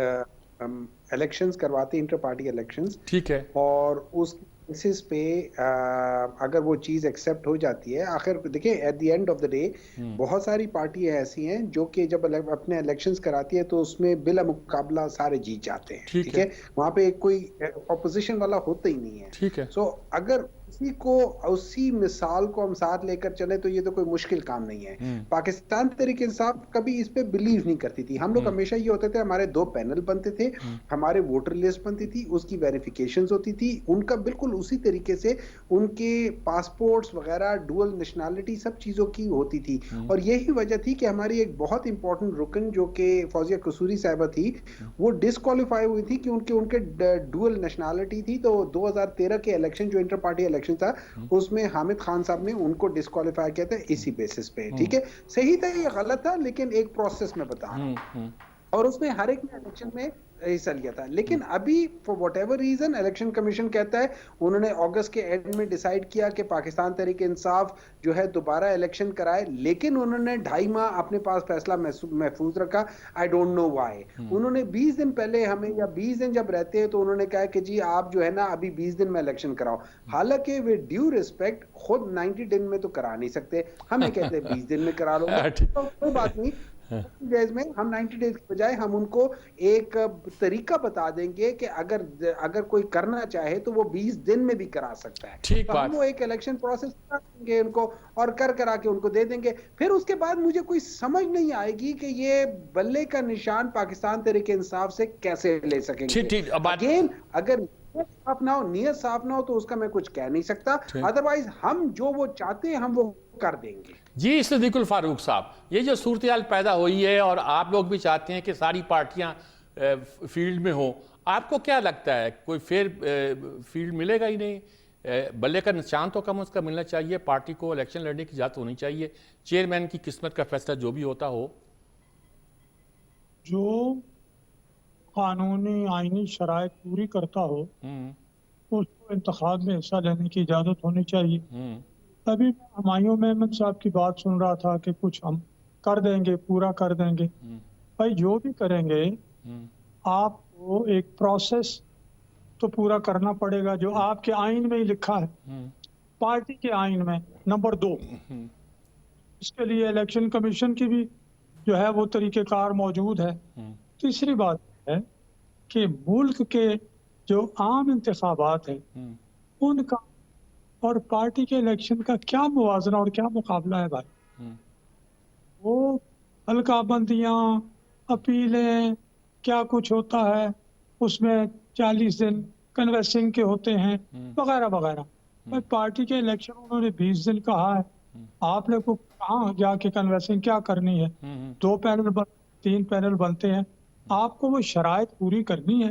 الیکشنز کرواتے ہیں، انٹر پارٹی الیکشنز. ٹھیک ہے. اور اس بیسس پہ اگر وہ چیز ایکسیپٹ ہو جاتی ہے، آخر دیکھیں at the end of the day بہت ساری پارٹیاں ایسی ہیں جو کہ جب اپنے الیکشنز کراتی ہے تو اس میں بلا مقابلہ سارے جیت جاتے ہیں. ٹھیک ہے، وہاں پہ کوئی اپوزیشن والا ہوتا ہی نہیں ہے. ٹھیک ہے. سو اگر اسی مثال کو ہم ساتھ لے کر چلیں تو یہ تو کوئی مشکل کام نہیں ہے. پاکستان تحریک انصاف کبھی اس پہ بلیو نہیں کرتی تھی. ہم لوگ ہمیشہ یہ ہوتے تھے، ہمارے 2 پینل بنتے تھے، ہمارے ووٹر لسٹ بنتی تھی، اس کی ویریفیکیشنز ہوتی تھی، ان کا بالکل اسی طریقے سے ان کے پاسپورٹس وغیرہ، ڈوئل نیشنلٹی، سب چیزوں کی ہوتی تھی. اور یہی وجہ تھی کہ ہماری ایک بہت امپورٹنٹ رکن جو کہ فوزیہ قصوری صاحبہ تھی، وہ ڈسکوالیفائی ہوئی تھی کہ ان کے ڈوئل نیشنلٹی تھی. تو 2013 کے الیکشن جو انٹر پارٹی الیکشن تھا، اس میں حامد خان صاحب نے ان کو ڈسکوالیفائی کیا تھا اسی بیسس پہ. ٹھیک ہے، صحیح تھا، یہ غلط تھا، لیکن ایک پروسیس میں بتا رہا ہوں. اور اس میں ہر ایک نے الیکشن میں حصہ لیا تھا. لیکن ابھی for what ever reason election commission کہتا ہے انہوں نے اگست کے اینڈ میں ڈیسائیڈ کیا کہ پاکستان تحریک انصاف جو ہے دوبارہ الیکشن کرائے، لیکن انہوں نے 2.5 ماہ اپنے پاس فیصلہ محفوظ رکھا. I don't know why. انہوں نے 20 دن پہلے ہمیں، یا 20 دن جب رہتے ہیں تو انہوں نے کہا کہ جی آپ جو ہے نا ابھی 20 دن میں الیکشن کراؤ. حالانکہ وہ ڈیو ریسپیکٹ خود 90 دن میں تو کرا نہیں سکتے. ہمیں کہتے ہیں 20 دن میں کرا لو. کوئی بات نہیں، ڈیز میں ہم 90 ڈیز کے بجائے ہم ان کو ایک طریقہ بتا دیں گے کہ اگر کوئی کرنا چاہے تو وہ 20 دن میں بھی کرا سکتا ہے. ٹھیک بات. ہم وہ ایک الیکشن پروسیس کر دیں گے ان کو، اور کرا کے ان کو دے دیں گے. پھر اس کے بعد مجھے کوئی سمجھ نہیں آئے گی کہ یہ بلے کا نشان پاکستان تحریک انصاف سے کیسے لے سکیں گے. اگین اگر نیت صاف نہ ہو تو اس کا میں کچھ کہہ نہیں سکتا. ادروائز ہم جو وہ چاہتے ہیں ہم وہ کر دیں گے. جی صدیق الفاروق صاحب، یہ جو صورتحال پیدا ہوئی ہے اور آپ لوگ بھی چاہتے ہیں کہ ساری پارٹیاں فیلڈ میں ہوں، آپ کو کیا لگتا ہے کوئی فیئر فیلڈ ملے گا ہی نہیں؟ بلے کا نشان تو کم از کم ملنا چاہیے، پارٹی کو الیکشن لڑنے کی اجازت ہونی چاہیے، چیئرمین کی قسمت کا فیصلہ جو بھی ہوتا ہو. جو قانونی آئینی شرائط پوری کرتا ہو اس کو انتخاب میں حصہ لینے کی اجازت ہونی چاہیے. ابھی ہمایوں محمد صاحب کی بات سن رہا تھا کہ کچھ ہم کر دیں گے، پورا کر دیں گے. بھائی جو بھی کریں گے آپ کو ایک پروسیس تو پورا کرنا پڑے گا جو آپ کے آئین میں ہی لکھا ہے، پارٹی کے آئین میں. نمبر 2، اس کے لیے الیکشن کمیشن کی بھی جو ہے وہ طریقہ کار موجود ہے. تیسری بات ہے کہ ملک کے جو عام انتخابات ہیں ان کا اور پارٹی کے الیکشن کا کیا موازنہ اور کیا مقابلہ ہے بھائی. وہ حلقہ بندیاں، اپیلیں، کیا کچھ ہوتا ہے اس میں 40 دن کنویسنگ کے ہوتے ہیں وغیرہ وغیرہ. پارٹی کے الیکشن انہوں نے 20 دن کہا ہے. آپ نے کو کہاں جا کے کنویسنگ کیا کرنی ہے؟ 2 پینل 3 پینل بنتے ہیں. آپ کو وہ شرائط پوری کرنی ہے.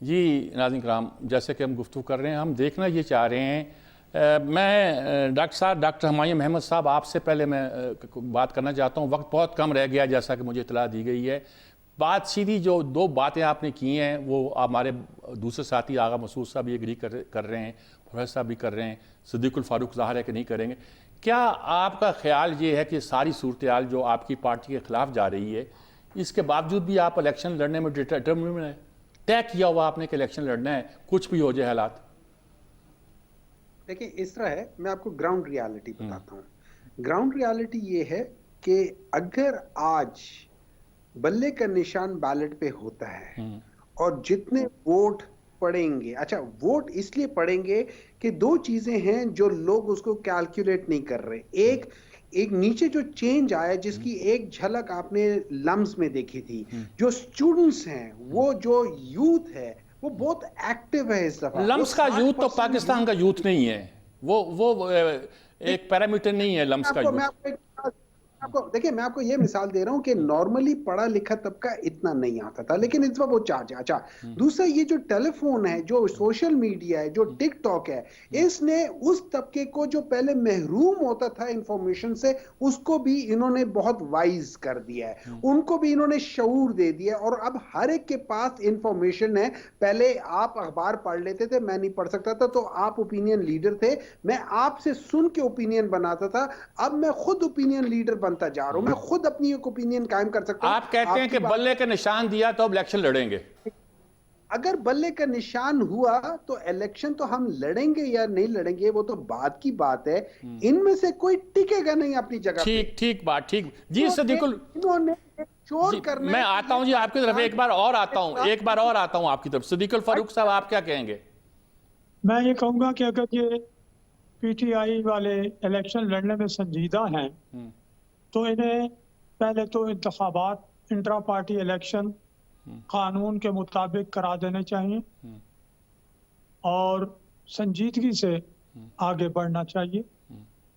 جی ناظرین کرام، جیسے کہ ہم گفتگو کر رہے ہیں، ہم دیکھنا یہ چاہ رہے ہیں، میں ڈاکٹر ہمایوں احمد صاحب آپ سے پہلے میں بات کرنا چاہتا ہوں، وقت بہت کم رہ گیا جیسا کہ مجھے اطلاع دی گئی ہے۔ بات سیدھی جو دو باتیں آپ نے کی ہیں وہ ہمارے دوسرے ساتھی آغا مسعود صاحب بھی ایگری کر رہے ہیں، پروفیسر صاحب بھی کر رہے ہیں، صدیق الفاروق ظاہر ہے کہ نہیں کریں گے۔ کیا آپ کا خیال یہ ہے کہ ساری صورتحال جو آپ کی پارٹی کے خلاف جا رہی ہے، اس کے باوجود بھی آپ الیکشن لڑنے میں ڈٹرمنٹ ہیں، طے کیا ہوا آپ نے کہ الیکشن لڑنا ہے کچھ بھی ہو جائے حالات؟ دیکھیں اس طرح ہے، میں آپ کو گراؤنڈ ریالٹی بتاتا ہوں۔ گراؤنڈ ریالٹی یہ ہے کہ اگر آج بلے کا نشان بیلٹ پہ ہوتا ہے اور جتنے ووٹ پڑیں گے، اچھا ووٹ اس لیے پڑیں گے کہ دو چیزیں ہیں جو لوگ اس کو کیلکولیٹ نہیں کر رہے۔ ایک نیچے جو چینج آیا جس کی ایک جھلک آپ نے لمز میں دیکھی تھی، جو سٹوڈنٹس ہیں، وہ جو یوتھ ہے وہ بہت ایکٹیو ہے اس دفعہ۔ لمس کا یوتھ تو پاکستان کا یوتھ نہیں ہے، وہ ایک پیرامیٹر نہیں ہے لمس کا یوتھ۔ دیکھیں میں آپ کو یہ مثال دے رہا ہوں کہ نارملی پڑھا لکھا طبقہ اتنا نہیں آتا تھا، لیکن اس وقت وہ چارج ہے۔ اچھا دوسرا یہ جو ٹیلی فون ہے، جو سوشل میڈیا ہے، جو ٹک ٹاک ہے، اس نے اس طبقے کو جو پہلے محروم ہوتا تھا انفارمیشن سے، اس کو بھی انہوں نے بہت وائز کر دیا ہے، ان کو بھی انہوں نے شعور دے دیا، اور اب ہر ایک کے پاس انفارمیشن ہے۔ پہلے آپ اخبار پڑھ لیتے تھے، میں نہیں پڑھ سکتا تھا تو آپ اوپینین لیڈر تھے، میں آپ سے سن کے اوپینین بناتا تھا، اب میں خود اوپینین لیڈر بنتا جا رہا ہوں، میں خود اپنی ایک اوپینین قائم کر سکتا ہوں۔ آپ کہتے ہیں کہ بلے کا نشان دیا تو اب الیکشن لڑیں گے؟ اگر بلے کا نشان ہوا تو الیکشن تو ہم لڑیں گے یا نہیں لڑیں گے وہ تو بعد کی بات ہے، ان میں سے کوئی ٹکے گا نہیں اپنی جگہ پہ۔ ٹھیک بات، ٹھیک جی صدیق انہوں نے چور کرنا ہے۔ میں آتا ہوں جی آپ کی طرف، ایک بار اور آتا ہوں آپ کی طرف۔ صدیق الفاروق صاحب آپ کیا کہیں گے؟ میں یہ کہوں گا کہ اگر یہ پی ٹی آئی والے الیکشن لڑنے میں سنجیدہ ہیں تو انہیں پہلے تو انتخابات انٹرا پارٹی الیکشن قانون کے مطابق کرا دینے چاہیے اور سنجیدگی سے آگے بڑھنا چاہیے۔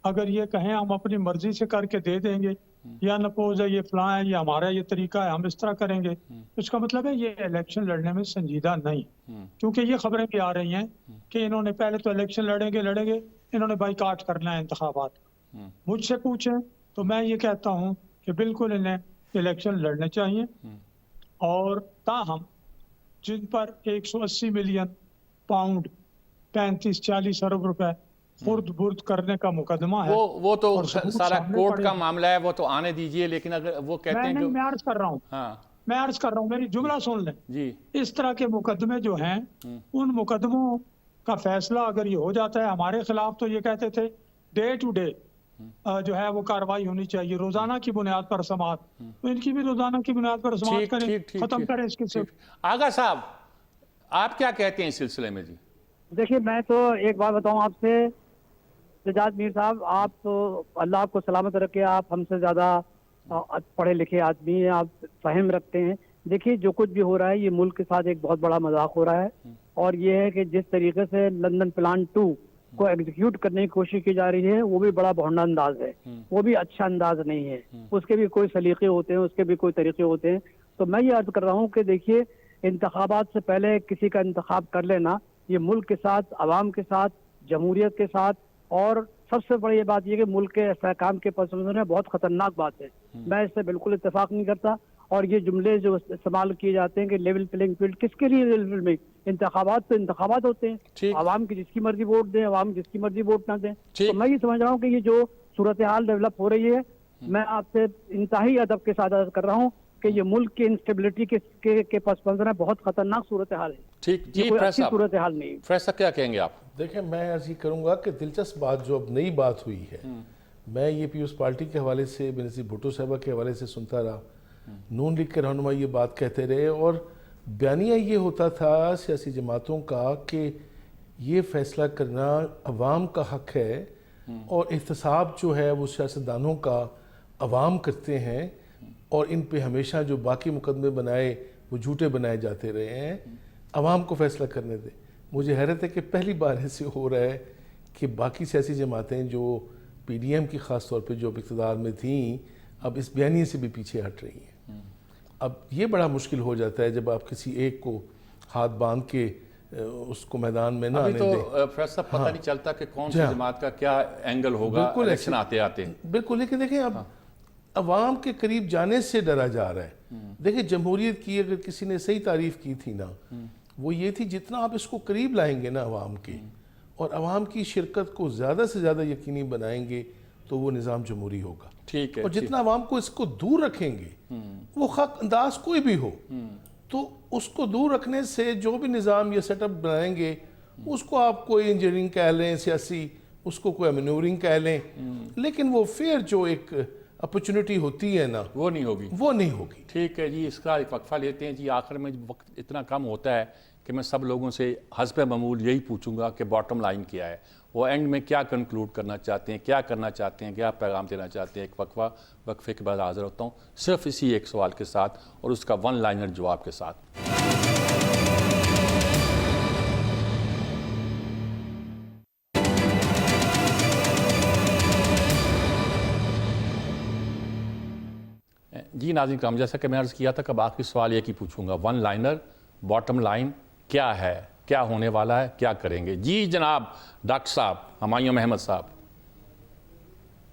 اگر یہ کہیں ہم اپنی مرضی سے کر کے دے دیں گے یا نپوز ہے یہ فلاں ہے، یہ ہمارا یہ طریقہ ہے، ہم اس طرح کریں گے، اس کا مطلب ہے یہ الیکشن لڑنے میں سنجیدہ نہیں۔ کیونکہ یہ خبریں بھی آ رہی ہیں کہ انہوں نے پہلے تو الیکشن لڑیں گے، انہوں نے بائیکاٹ کرنا ہے انتخابات۔ مجھ سے پوچھیں تو میں یہ کہتا ہوں کہ بالکل انہیں الیکشن لڑنے چاہیے، اور تاہم جن پر 180 ملین پاؤنڈ 35-40 ارب روپے خرد برد کرنے کا مقدمہ ہے، وہ تو سارا کورٹ کا معاملہ ہے، وہ تو آنے دیجئے، لیکن اگر وہ کہتے ہیں کہ میں عرض کر رہا ہوں میری جملہ سن لیں جی، اس طرح کے مقدمے جو ہیں ان مقدموں کا فیصلہ اگر یہ ہو جاتا ہے ہمارے خلاف تو یہ کہتے تھے ڈے ٹو ڈے جو ہے وہ کاروائی ہونی چاہیے، روزانہ کی بنیاد پر سماعت، تو ان کی بھی روزانہ کی بنیاد پر سماعت کریں، ختم کریں اس کے۔ آغا صاحب آپ کیا کہتے ہیں اس سلسلے میں؟ جی دیکھیے میں تو ایک بات بتاؤں آپ سے، سجاد میر صاحب، آپ تو اللہ آپ کو سلامت رکھے، آپ ہم سے زیادہ پڑھے لکھے آدمی ہیں، آپ فہم رکھتے ہیں۔ دیکھیے جو کچھ بھی ہو رہا ہے یہ ملک کے ساتھ ایک بہت بڑا مذاق ہو رہا ہے، اور یہ ہے کہ جس طریقے سے لندن پلان 2 کو ایگزیکیوٹ کرنے کی کوشش کی جا رہی ہے وہ بھی بڑا بھونڈا انداز ہے، وہ بھی اچھا انداز نہیں ہے، اس کے بھی کوئی سلیقے ہوتے ہیں، اس کے بھی کوئی طریقے ہوتے ہیں۔ تو میں یہ عرض کر رہا ہوں کہ دیکھیے انتخابات سے پہلے کسی کا انتخاب کر لینا یہ ملک کے ساتھ، عوام کے ساتھ، جمہوریت کے ساتھ، اور سب سے بڑی یہ بات یہ کہ ملک کے استحکام کے پس منظر میں بہت خطرناک بات ہے۔ میں اس سے بالکل اتفاق نہیں کرتا، اور یہ جملے جو استعمال کیے جاتے ہیں کہ لیول پلینگ فیلڈ، کس کے لیے لیول پلینگ؟ انتخابات تو انتخابات ہوتے ہیں، عوام کی جس کی مرضی ووٹ دیں، عوام جس کی مرضی ووٹ نہ دیں۔ تو میں یہ سمجھ رہا ہوں کہ یہ جو صورتحال ڈیولپ ہو رہی ہے، میں آپ سے انتہائی ادب کے ساتھ عرض کر رہا ہوں کہ یہ ملک کی انسٹیبلٹی کے پس منظر میں بہت خطرناک صورتحال ہے۔ ٹھیک جی، کوئی اچھی صورتحال نہیں۔ فریسا کیا کہیں گے آپ؟ دیکھیں میں عرض یہ کروں گا کہ دلچسپ بات جو اب نئی بات ہوئی ہے، میں یہ پیپلز پارٹی کے حوالے سے بنظیر بھٹو صاحبہ کے حوالے سے سنتا رہا، نون لیگ کے رہنما یہ بات کہتے رہے، اور بیانیہ یہ ہوتا تھا سیاسی جماعتوں کا کہ یہ فیصلہ کرنا عوام کا حق ہے، اور احتساب جو ہے وہ سیاستدانوں کا عوام کرتے ہیں، اور ان پہ ہمیشہ جو باقی مقدمے بنائے وہ جھوٹے بنائے جاتے رہے ہیں، عوام کو فیصلہ کرنے دیں۔ مجھے حیرت ہے کہ پہلی بار ایسے ہو رہا ہے کہ باقی سیاسی جماعتیں جو پی ڈی ایم کی خاص طور پہ جو اقتدار میں تھیں اب اس بیانیے سے بھی پیچھے ہٹ رہی ہیں۔ اب یہ بڑا مشکل ہو جاتا ہے جب آپ کسی ایک کو ہاتھ باندھ کے اس کو میدان میں نہ ابھی آنے تو دیں. فیصلہ پتہ نہیں چلتا کہ کون سی جی ہاں. جماعت کا کیا اینگل ہوگا بالکل الیکشن آتے آتے. بالکل. لیکن دیکھیں اب عوام کے قریب جانے سے ڈرا جا رہا ہے. دیکھیں جمہوریت کی اگر کسی نے صحیح تعریف کی تھی نا وہ یہ تھی جتنا آپ اس کو قریب لائیں گے نا عوام کے اور عوام کی شرکت کو زیادہ سے زیادہ یقینی بنائیں گے تو وہ نظام جمہوری ہوگا. ٹھیک ہے. اور جتنا عوام کو اس کو دور رکھیں گے وہ خاک انداز کوئی بھی ہو تو اس کو دور رکھنے سے جو بھی نظام یہ سیٹ اپ بنائیں گے اس کو آپ کوئی انجینئرنگ کہہ لیں سیاسی اس کو کوئی مینورنگ کہہ لیں لیکن وہ فیئر جو ایک اپرچونٹی ہوتی ہے نا وہ نہیں ہوگی. وہ نہیں ہوگی. ٹھیک ہے جی. اس کا ایک وقفہ لیتے ہیں جی. آخر میں وقت اتنا کم ہوتا ہے کہ میں سب لوگوں سے حسب معمول یہی پوچھوں گا کہ باٹم لائن کیا ہے, وہ اینڈ میں کیا کنکلوڈ کرنا چاہتے ہیں, کیا کرنا چاہتے ہیں, کیا پیغام دینا چاہتے ہیں. ایک وقفے کے بعد حاضر ہوتا ہوں صرف اسی ایک سوال کے ساتھ اور اس کا ون لائنر جواب کے ساتھ. جی ناظرین کرام, جیسا کہ میں عرض کیا تھا کہ اب آخری سوال ایک ہی پوچھوں گا, ون لائنر باٹم لائن کیا ہے, کیا ہونے والا ہے, کیا کریں گے. جی جناب ڈاکٹر صاحب ہمایوں احمد صاحب.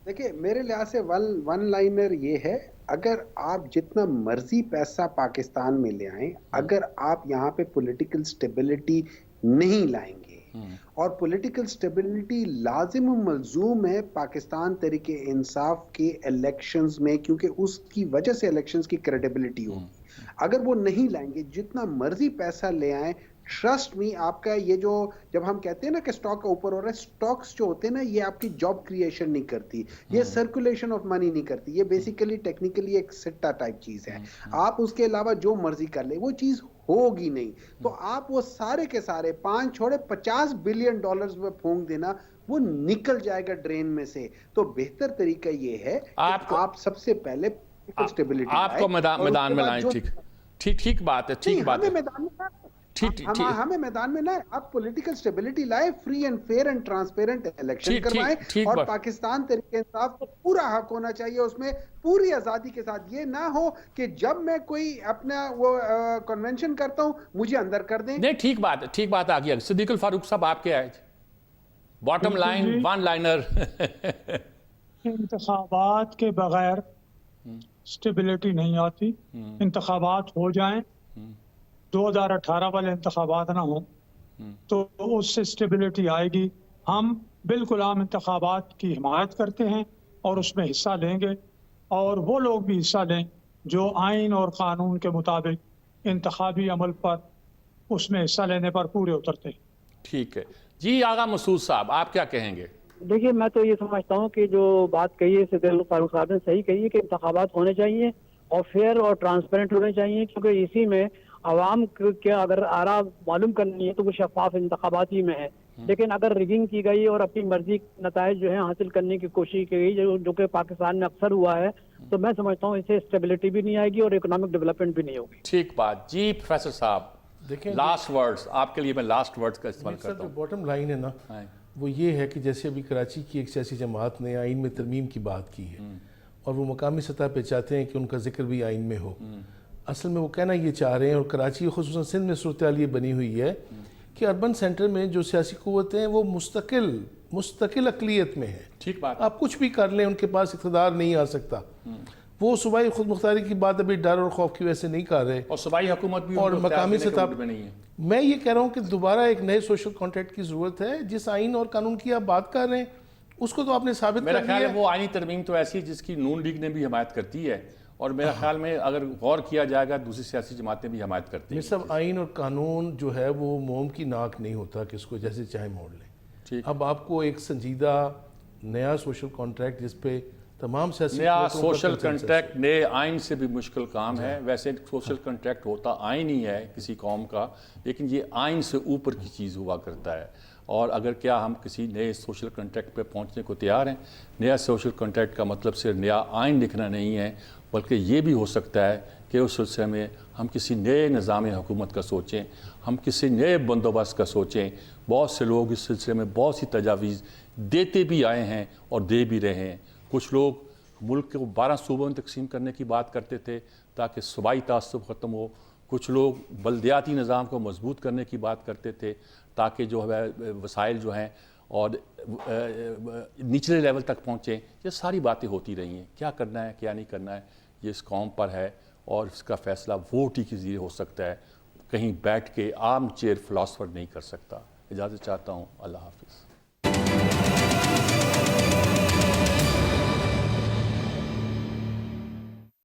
دیکھیں میرے لحاظ سے ون لائنر یہ ہے, اگر آپ جتنا مرضی پیسہ پاکستان میں لے آئیں, اگر آپ یہاں پہ پولیٹیکل سٹیبلٹی نہیں لائیں گے اور پولیٹیکل سٹیبلٹی لازم و ملزوم ہے پاکستان تحریک انصاف کے الیکشنز میں, کیونکہ اس کی وجہ سے الیکشنز کی کریڈیبلٹی ہوگی. اگر وہ نہیں لائیں گے, جتنا مرضی پیسہ لے آئیں, ٹرسٹ می آپ کا یہ جو جب ہم کہتے ہیں نا کہ سٹاک اوپر ہو رہا ہے, سٹاکس جو ہوتے ہیں نا یہ آپ کی جاب کریشن نہیں کرتی, یہ سرکولیشن آف منی نہیں کرتی, یہ بیسیکلی ٹیکنیکلی ایک سٹا ٹائپ چیز ہے. آپ اس کے علاوہ جو مرضی کر لیں وہ چیز ہوگی نہیں. تو آپ وہ سارے کے سارے 5 چھوڑے $50 بلین میں پھونک دینا, وہ نکل جائے گا ڈرین میں سے. تو بہتر طریقہ یہ ہے کہ آپ سب سے پہلے اسٹیبلٹی آپ کو میدان میں لائیں. ٹھیک بات ہے. ٹھیک بات ہے. ہمیں میدان میں لائیں, آپ پولیٹیکل سٹیبلٹی لائیں, free and fair and transparent election کروائیں اور پاکستان تحریک انصاف کو پورا حق ہونا چاہیے اس میں, پوری آزادی کے ساتھ. یہ نہ ہو کہ جب میں کوئی اپنا وہ کنونشن کرتا ہوں مجھے اندر کر دیں. نہیں ٹھیک بات آ گیا. صدیق الفاروق صاحب آپ کیا ہے باٹم لائن ون لائنر؟ انتخابات کے بغیر سٹیبلٹی نہیں آتی. انتخابات ہو جائیں, 2018 والے انتخابات نہ ہوں تو اس سے سٹیبلٹی آئے گی. ہم بالکل عام انتخابات کی حمایت کرتے ہیں اور اس میں حصہ لیں گے, اور وہ لوگ بھی حصہ لیں جو آئین اور قانون کے مطابق انتخابی عمل پر اس میں حصہ لینے پر پورے اترتے ہیں. ٹھیک ہے جی. آغا مسعود صاحب آپ کیا کہیں گے؟ دیکھیے میں تو یہ سمجھتا ہوں کہ جو بات کہی ہے صدیق الفاروق صاحب نے صحیح کہی ہے کہ انتخابات ہونے چاہیے اور فیئر اور ٹرانسپیرنٹ ہونے چاہیے, کیونکہ اسی میں عوام کے اگر آرا معلوم کرنی ہے تو وہ شفاف انتخابات ہی میں ہے. لیکن اگر ریگنگ کی گئی اور اپنی مرضی نتائج جو ہے حاصل کرنے کی کوشش کی گئی جو کہ پاکستان میں اکثر ہوا ہے, تو میں سمجھتا ہوں اس سے اسٹیبلٹی بھی نہیں آئے گی اور اکنامک ڈیولپمنٹ بھی نہیں ہوگی. ٹھیک بات. جی پروفیسر صاحب دیکھیں لاسٹ ورڈز آپ کے لیے, میں لاسٹ ورڈز کا استعمال کرتا ہوں. باٹم لائن ہے نا وہ یہ ہے کہ جیسے ابھی کراچی کی ایک سیاسی جماعت نے آئین میں ترمیم کی بات کی ہے اور وہ مقامی سطح پہ چاہتے ہیں کہ ان کا ذکر بھی آئین میں ہو. اصل میں وہ کہنا یہ چاہ رہے ہیں, اور کراچی خصوصاً سندھ میں صورتحال یہ بنی ہوئی ہے کہ اربن سینٹر میں جو سیاسی قوتیں ہیں وہ مستقل اقلیت میں ہیں. ٹھیک بات. آپ کچھ بھی کر لیں ان کے پاس اقتدار نہیں آ سکتا. وہ صوبائی خود مختاری کی بات ابھی ڈر اور خوف کی وجہ سے نہیں کر رہے, اور صوبائی حکومت بھی اور مقامی سطح پہ نہیں ہے. میں یہ کہہ رہا ہوں کہ دوبارہ ایک نئے سوشل کانٹریکٹ کی ضرورت ہے. جس آئین اور قانون کی آپ بات کر رہے ہیں اس کو تو آپ نے ثابت کر میرا دیا خیال ہے. ہے وہ آئینی ترمیم تو ایسی ہے جس کی نون لیگ نے بھی حمایت کرتی ہے, اور میرا خیال میں اگر غور کیا جائے گا دوسری سیاسی جماعتیں بھی حمایت کرتی ہیں. یہ سب آئین اور قانون جو ہے وہ موم کی ناک نہیں ہوتا کہ اس کو جیسے چاہے موڑ لیں. اب آپ کو ایک سنجیدہ نیا سوشل کانٹریکٹ جس پہ تمام سیاسی نیا سوشل کنٹریکٹ نئے آئین سے بھی مشکل کام ہے. ویسے سوشل کنٹریکٹ ہوتا آئین ہی ہے کسی قوم کا, لیکن یہ آئین سے اوپر کی چیز ہوا کرتا ہے. اور اگر کیا ہم کسی نئے سوشل کنٹریکٹ پہ پہنچنے کو تیار ہیں؟ نیا سوشل کنٹریکٹ کا مطلب صرف نیا آئین لکھنا نہیں ہے, بلکہ یہ بھی ہو سکتا ہے کہ اس سلسلے میں ہم کسی نئے نظام حکومت کا سوچیں, ہم کسی نئے بندوبست کا سوچیں. بہت سے لوگ اس سلسلے میں بہت سی تجاویز دیتے بھی آئے ہیں اور دے بھی رہے ہیں. کچھ لوگ ملک کو 12 صوبوں میں تقسیم کرنے کی بات کرتے تھے تاکہ صوبائی تعصب ختم ہو. کچھ لوگ بلدیاتی نظام کو مضبوط کرنے کی بات کرتے تھے تاکہ جو ہے وسائل جو ہیں اور نچلے لیول تک پہنچیں. یہ ساری باتیں ہوتی رہی ہیں. کیا کرنا ہے کیا نہیں کرنا ہے یہ اس قوم پر ہے اور اس کا فیصلہ ووٹ ہی کے ذریعے ہو سکتا ہے. کہیں بیٹھ کے عام چیئر فلاسفر نہیں کر سکتا. اجازت چاہتا ہوں. اللہ حافظ.